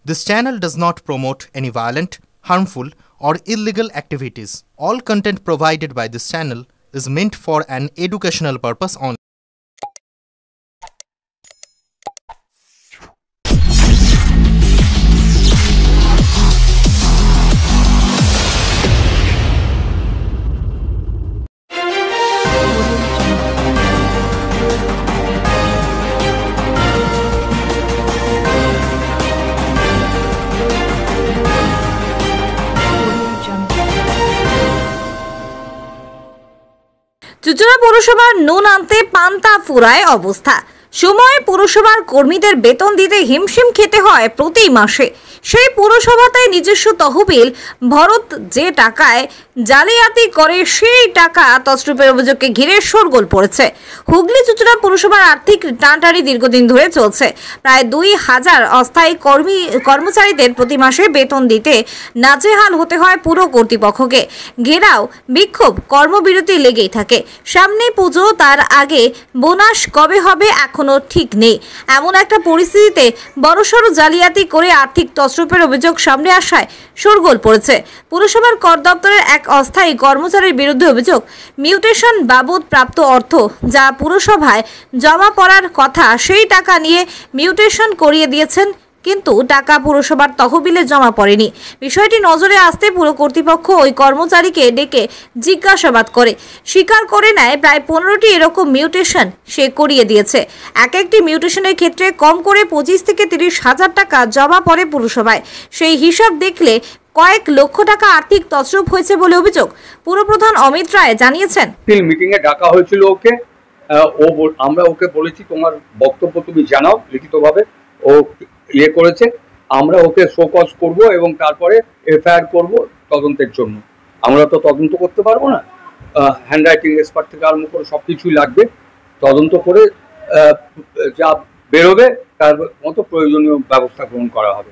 This channel does not promote any violent, harmful, or illegal activities. All content provided by this channel is meant for an educational purpose only. Chuchura পৌরসভার নুন আনতে পান্তা ফুরায় অবস্থা। সময়ে পৌরসভার কর্মীদের বেতন দিতে হিমশিম খেতে হয় প্রতি মাসে। সেই পৌরসভাতে নিজস্ব তহবিল ভরত যে টাকায় জালিয়াতি করে সেই টাকা তছরূপের অভিযোগকে ঘিরে শোরগোল পড়েছে। হুগলি চুচুড়া পৌরসভার আর্থিক টানাটানি দীর্ঘদিন ধরে চলছে। প্রায় 2000 অস্থায়ী কর্মচারীদের প্রতি মাসে বেতন দিতে নাজেহাল হতে হয় পুরো কর্তৃপক্ষকে। ঘেরাও, বিক্ষোভ, কর্মবিরতি লেগেই থাকে। সামনে পুজো, তার আগে বোনাস কবে হবে এখনো ঠিক নেই। এমন একটা পরিস্থিতিতে বড়সড় জালিয়াতি করে আর্থিক তছরূপের অভিযোগ সামনে আসায় শোরগোল পড়েছে। পুরসভার কর দপ্তরের এক অস্থায়ী কর্মচারীর বিরুদ্ধে অভিযোগ, মিউটেশন বাবদ প্রাপ্ত অর্থ যা পুরসভায় জমা পড়ার কথা সেই টাকা নিয়ে মিউটেশন করিয়ে দিয়েছেন, কিন্তু টাকা পুরসভার তহবিলে জমা পড়েনি। বিষয়টি নজরে আসতে পুর কর্তৃপক্ষ ওই কর্মচারীকে ডেকে জিজ্ঞাসাবাদ করে স্বীকার করে নেয় প্রায় 15টি এরকম মিউটেশন সে করিয়ে দিয়েছে। এক একটি মিউটেশনের ক্ষেত্রে কম করে 25 থেকে 30 হাজার টাকা জমা পড়ে পুরসভায়। সেই হিসাব দেখলে কয়েক লক্ষ টাকা আর্থিক তছরূপ হয়েছে বলে অভিযোগ। পুরপ্রধান অমিত রায় জানিয়েছেন, মিটিং এ ডাকা হয়েছিল ওকে, আমরা ওকে বলেছি তোমার বক্তব্য তুমি জানাও লিখিতভাবে। ও ইয়ে করেছে, আমরা ওকে শোকজ করব এবং তারপরে এফআইআর করব তদন্তের জন্য। আমরা তো তদন্ত করতে পারবো না, হ্যান্ড রাইটিং এক্সপার্ট থেকে আরম্ভ করে সবকিছুই লাগবে। তদন্ত করে যা বেরোবে তার মতো প্রয়োজনীয় ব্যবস্থা গ্রহণ করা হবে।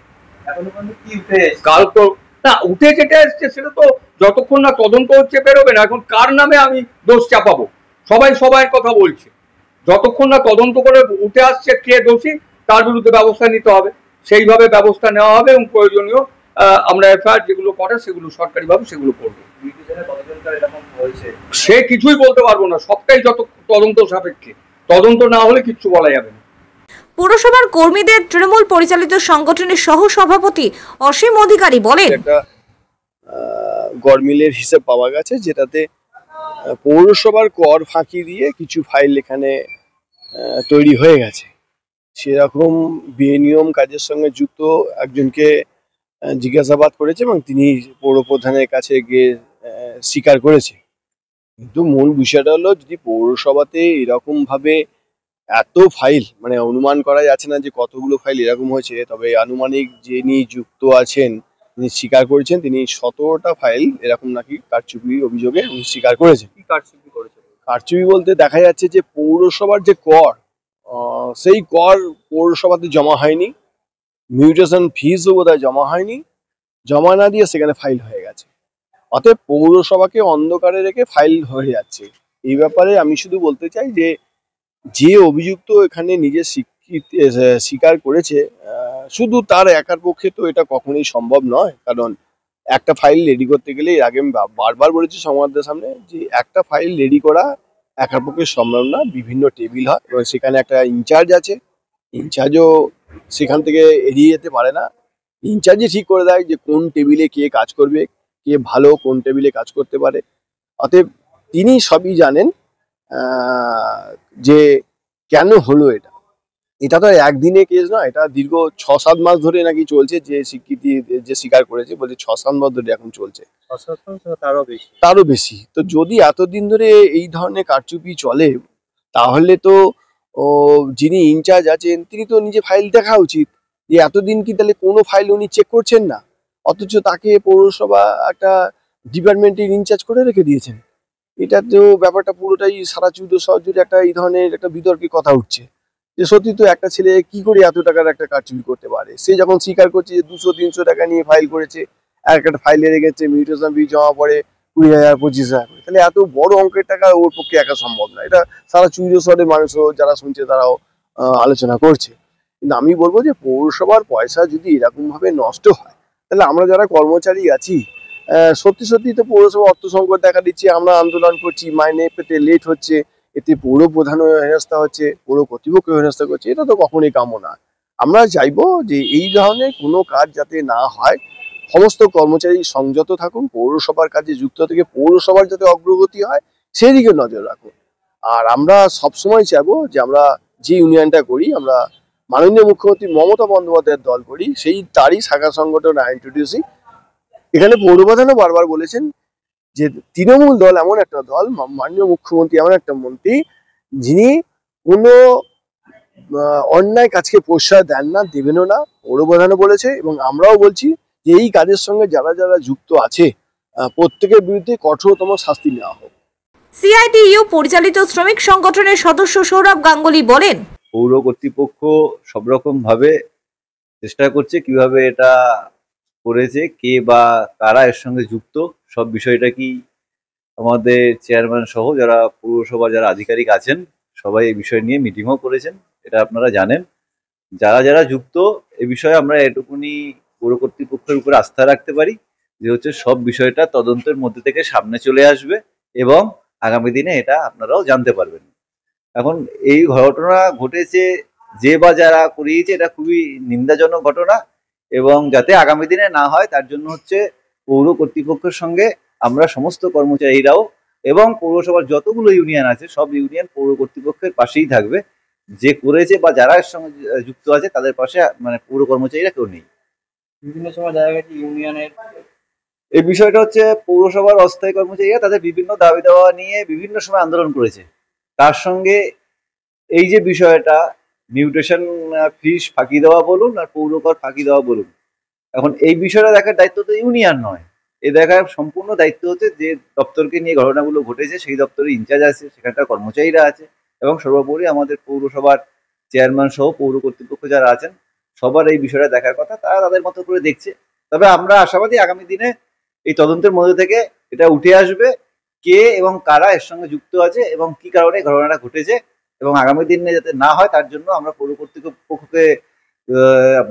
কাল তো না উঠে যেটা এসছে সেটা তো যতক্ষণ না তদন্ত হচ্ছে বেরোবে না। এখন কার নামে আমি দোষ চাপাবো? সবাই সবার কথা বলছে। যতক্ষণ না তদন্ত করে উঠে আসছে কে দোষী তার বিরুদ্ধে ব্যবস্থা নিতে হবে, সেইভাবে ব্যবস্থা নেওয়া হবে এবং প্রয়োজনীয় আমরা এফআইআর যেগুলো করে সেগুলো সরকারিভাবে সেগুলো করবো। সে কিছুই বলতে পারবো না, সবটাই যত তদন্ত সাপেক্ষে। তদন্ত না হলে কিচ্ছু বলা যাবে না। পুরসভার কর্মীদের তৃণমূল পরিচালিত সংগঠনের সহ সভাপতি অসীম অধিকারী বলেন, গরমিলের হিসাব পাওয়া গেছে যেটাতে পৌরসভার কর ফাঁকি দিয়ে কিছু ফাইল এখানে তৈরি হয়ে গেছে। সেরকম বেনিয়ম কাজের সঙ্গে যুক্ত একজনকে জিজ্ঞাসাবাদ করেছে এবং তিনি পৌরপ্রধানের কাছে গিয়ে স্বীকার করেছে। কিন্তু মূল বিষয়টা হলো, যদি পৌরসভাতে এরকম ভাবে এত ফাইল, মানে অনুমান করা যাচ্ছে না যে কতগুলো ফাইল এরকম হয়েছে, তবে আনুমানিক যিনি যুক্ত আছেন তিনি স্বীকার করেছেন তিনি 17টা ফাইল এরকম নাকি কারচুপি অভিযোগে উনি স্বীকার করেছেন। কি কারচুপি করেছেন? কারচুপি বলতে দেখা যাচ্ছে যে পৌরসভার যে কর, সেই কর পৌরসভাতে জমা হয়নি, মিউটেশন ফিজও বোধহয় জমা হয়নি, জমা না দিয়ে সেখানে ফাইল হয়ে গেছে। অতএব পৌরসভাকে অন্ধকারে রেখে ফাইল হয়ে যাচ্ছে। এই ব্যাপারে আমি শুধু বলতে চাই যে যে অভিযুক্ত এখানে নিজের স্বীকার করেছে, শুধু তার একার পক্ষে তো এটা কখনোই সম্ভব নয়। কারণ একটা ফাইল রেডি করতে গেলে, এর আগে আমি বারবার বলেছি সংবাদদের সামনে, যে একটা ফাইল রেডি করা একার পক্ষে সম্ভব না। বিভিন্ন টেবিল হয় এবং সেখানে একটা ইনচার্জ আছে, ইনচার্জও সেখান থেকে এড়িয়ে যেতে পারে না। ইনচার্জই ঠিক করে দেয় যে কোন টেবিলে কে কাজ করবে, কে ভালো কোন টেবিলে কাজ করতে পারে। অতএব তিনি সবই জানেন যে কেন হলো এটা। এটা তো একদিনে কেস নয়, এটা দীর্ঘ 6-7 মাস ধরে নাকি চলছে। যে স্বীকৃতি যে স্বীকার করেছে বলছে 6-7 মাস ধরে এখন চলছে, তারও বেশি। তো যদি এতদিন ধরে এই ধরনের কারচুপি চলে, তাহলে তো যিনি ইনচার্জ আছেন তিনি তো নিজে ফাইল দেখা উচিত যে এতদিন কি তাহলে কোনো ফাইল উনি চেক করছেন না, অথচ তাকে পৌরসভা একটা ডিপার্টমেন্টের ইনচার্জ করে রেখে দিয়েছেন। এটা তো ব্যাপারটা পুরোটাই সারা চুচুড়া শহর জুড়ে একটা এই ধরনের একটা বিতর্কের কথা উঠছে যে সত্যি তো একটা ছেলে কি করে এত টাকার একটা কারচুপি করতে পারে। সে যখন স্বীকার করছে যে 200-300 টাকা নিয়ে ফাইল করেছে, আর একটা ফাইলে রেখেছে মিউটেশন ফি জমা পড়ে 20,000-25,000 করে, তাহলে এত বড় অঙ্কের টাকা ওর পক্ষে একা সম্ভব না। এটা সারা চুচুড়া শহরের মানুষও যারা শুনছে তারাও আলোচনা করছে। কিন্তু আমি বলবো যে পৌরসভার পয়সা যদি এরকম ভাবে নষ্ট হয়, তাহলে আমরা যারা কর্মচারী আছি সত্যি সত্যি তো পৌরসভা অর্থ সংকট দেখা দিচ্ছে, আমরা আন্দোলন করছি, মাইনে পেতে লেট হচ্ছে, এতে পৌর প্রধান হেনস্থা হচ্ছে, পৌর কর্তৃপক্ষ হেনস্থা করছে, এটা তো কখনোই কাম্য না। আমরা চাইবো যে এই ধরনের কোনো কাজ যাতে না হয়, সমস্ত কর্মচারী সংযত থাকুন, পৌরসভার কাজে যুক্ত থেকে পৌরসভার যাতে অগ্রগতি হয় সেদিকে নজর রাখুন। আর আমরা সবসময় চাইবো যে আমরা যে ইউনিয়নটা করি, আমরা মাননীয় মুখ্যমন্ত্রী মমতা বন্দ্যোপাধ্যায়ের দল করি, সেই তারই শাখা সংগঠন আইএনটিটিউসি। এখানে পৌরপ্রধানও বারবার বলেছেন যে তৃণমূল দল এমন একটা দল, মাননীয় মুখ্যমন্ত্রী এমন একটা মন্ত্রী যিনি কোনো অন্যায় কাজকে প্রশ্রয় দেন না, দেবেনও না। পৌরপ্রধানও বলেছে এবং আমরাও বলছি যে এই কাজের সঙ্গে যারা যারা যুক্ত আছে প্রত্যেকের বিরুদ্ধে কঠোরতম শাস্তি নেওয়া হোক। সিআইটিইউ পরিচালিত শ্রমিক সংগঠনের সদস্য সৌরভ গাঙ্গুলি বলেন, পৌর কর্তৃপক্ষ সব রকম ভাবে চেষ্টা করছে কিভাবে এটা করেছে, কে বা কারা এর সঙ্গে যুক্ত, সব বিষয়টা কি আমাদের চেয়ারম্যান সহ যারা পৌরসভার যারা আধিকারিক আছেন সবাই এই বিষয় নিয়ে মিটিংও করেছেন, এটা আপনারা জানেন। যারা যারা যুক্ত এ বিষয়ে আমরা এটুকুনি পৌর কর্তৃপক্ষের উপর আস্থা রাখতে পারি যে হচ্ছে সব বিষয়টা তদন্তের মধ্যে থেকে সামনে চলে আসবে এবং আগামী দিনে এটা আপনারাও জানতে পারবেন। এখন এই ঘটনা ঘটেছে যে বা যারা করিয়েছে এটা খুবই নিন্দাজনক ঘটনা এবং যাতে আগামী দিনে না হয় তার জন্য হচ্ছে পৌর কর্তৃপক্ষের সঙ্গে আমরা সমস্ত কর্মচারীরাও এবং পৌরসভার যতগুলো ইউনিয়ন আছে সব ইউনিয়ন পৌর কর্তৃপক্ষের পাশেই থাকবে। যে করেছে বা যারা এর সঙ্গে যুক্ত আছে তাদের পাশে মানে পৌর কর্মচারীরা কেউ নেই। বিভিন্ন সময় দেখা গেছে ইউনিয়নের এই বিষয়টা হচ্ছে পৌরসভার অস্থায়ী কর্মচারীরা তাদের বিভিন্ন দাবি দাওয়া নিয়ে বিভিন্ন সময় আন্দোলন করেছে, তার সঙ্গে এই যে বিষয়টা মিউটেশন ফিস ফাঁকি দেওয়া বলুন আর পৌরকর ফাঁকি দেওয়া বলুন, এখন এই বিষয়টা দেখার দায়িত্ব তো ইউনিয়ন নয়, এ দেখার সম্পূর্ণ দায়িত্ব হচ্ছে যে দপ্তরকে নিয়ে ঘটনাগুলো ঘটেছে সেই দপ্তরের ইনচার্জ আছে, সেখানকার কর্মচারীরা আছে এবং সর্বোপরি আমাদের পৌরসভার চেয়ারম্যান সহ পৌর কর্তৃপক্ষ যারা আছেন সবার এই বিষয়টা দেখার কথা, তারা তাদের মতো করে দেখছে। তবে আমরা আশাবাদী আগামী দিনে এই তদন্তের মধ্যে থেকে এটা উঠে আসবে কে এবং কারা এর সঙ্গে যুক্ত আছে এবং কি কারণে ঘটনাটা ঘটেছে এবং আগামী দিনে যাতে না হয় তার জন্য আমরা পৌর কর্তৃপক্ষকে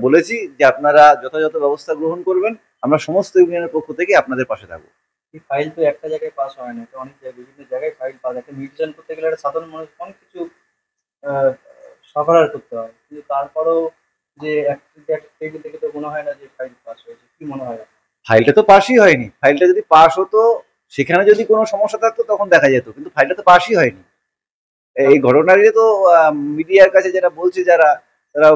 বলেছি যে আপনারা যথাযথ ব্যবস্থা গ্রহণ করবেন, আমরা সমস্ত ইউনিয়নের পক্ষ থেকে আপনাদের পাশে থাকবো। এই ফাইল তো একটা জায়গায় পাস হয় না, এটা অনেক জায়গায় বিভিন্ন জায়গায় ফাইল পাস, একটা মিউটেশন করতে গেলে একটা সাধারণ মানুষ অনেক কিছু সাফার করতে হয়, কিন্তু তারপরেও যে একটা টেবিল থেকে তো মনে হয় না যে ফাইল পাস হয়েছে, কি মনে হয়? ফাইলটা তো পাসই হয়নি, ফাইলটা যদি পাস হতো সেখানে যদি কোনো সমস্যা থাকতো তখন দেখা যেত, কিন্তু ফাইলটা তো পাসই হয়নি। এই ঘটনাটি তো মিডিয়ার কাছে যারা বলছে যারা তারা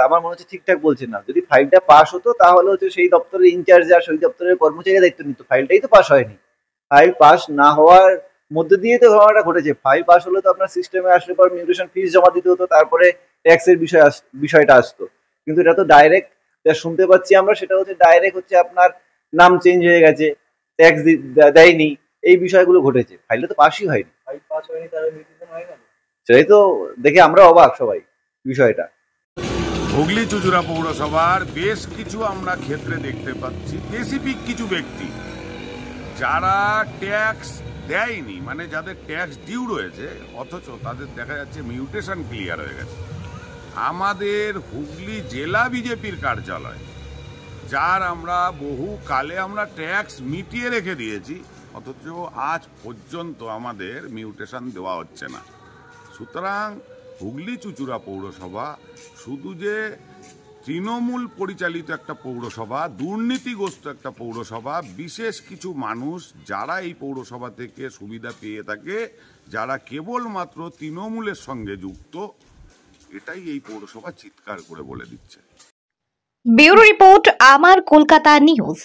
আমার মনে হচ্ছে ঠিকঠাক বলছে না। যদি ফাইলটা পাস হতো তাহলে হচ্ছে সেই দপ্তরের ইনচার্জ আর সেই দপ্তরের কর্মচারীরা দায়িত্ব নিত, ফাইলটাই তো পাস হয়নি। ফাইল পাস না হওয়ার মধ্যে দিয়ে তো ঘটনাটা ঘটেছে। ফাইল পাস হলে তো আপনার সিস্টেমে আসলে পর মিউটেশন ফিস জমা দিতে হতো, তারপরে ট্যাক্সের বিষয়টা আসতো, কিন্তু এটা তো ডাইরেক্ট যা শুনতে পাচ্ছি আমরা সেটা হচ্ছে ডাইরেক্ট হচ্ছে আপনার নাম চেঞ্জ হয়ে গেছে, ট্যাক্স দেয়নি, এই বিষয়গুলো ঘটেছে, ফাইলটা তো পাসই হয়নি। ফাইল পাস হয়নি তাহলে মিউটেশন হয়ে গেল, সেটাই তো দেখে আমরা অবাক সবাই বিষয়টা। হুগলি চুঁচুড়া পৌরসভার বেশ কিছু আমরা ক্ষেত্রে দেখতে পাচ্ছি স্পেসিফিক কিছু ব্যক্তি যারা ট্যাক্স দেয়নি, মানে যাদের ট্যাক্স ডিউ রয়েছে অথচ তাদের দেখা যাচ্ছে মিউটেশন ক্লিয়ার হয়ে গেছে। আমাদের হুগলি জেলা বিজেপির কার্যালয়, যার আমরা বহু কালে আমরা ট্যাক্স মিটিয়ে রেখে দিয়েছি, অথচ আজ পর্যন্ত আমাদের মিউটেশন দেওয়া হচ্ছে না। সুতরাং হুগলি চুঁচুড়া পৌরসভা শুধু যে তৃণমূল পরিচালিত একটা পৌরসভা, দুর্নীতিগ্রস্ত একটা পৌরসভা, বিশেষ কিছু মানুষ যারা এই পৌরসভা থেকে সুবিধা পেয়ে থাকে, যারা কেবলমাত্র তৃণমূলের সঙ্গে যুক্ত, এটাই এই পৌরসভা চিৎকার করে বলে দিচ্ছে। ব্যুরো রিপোর্ট, আমার কলকাতা নিউজ।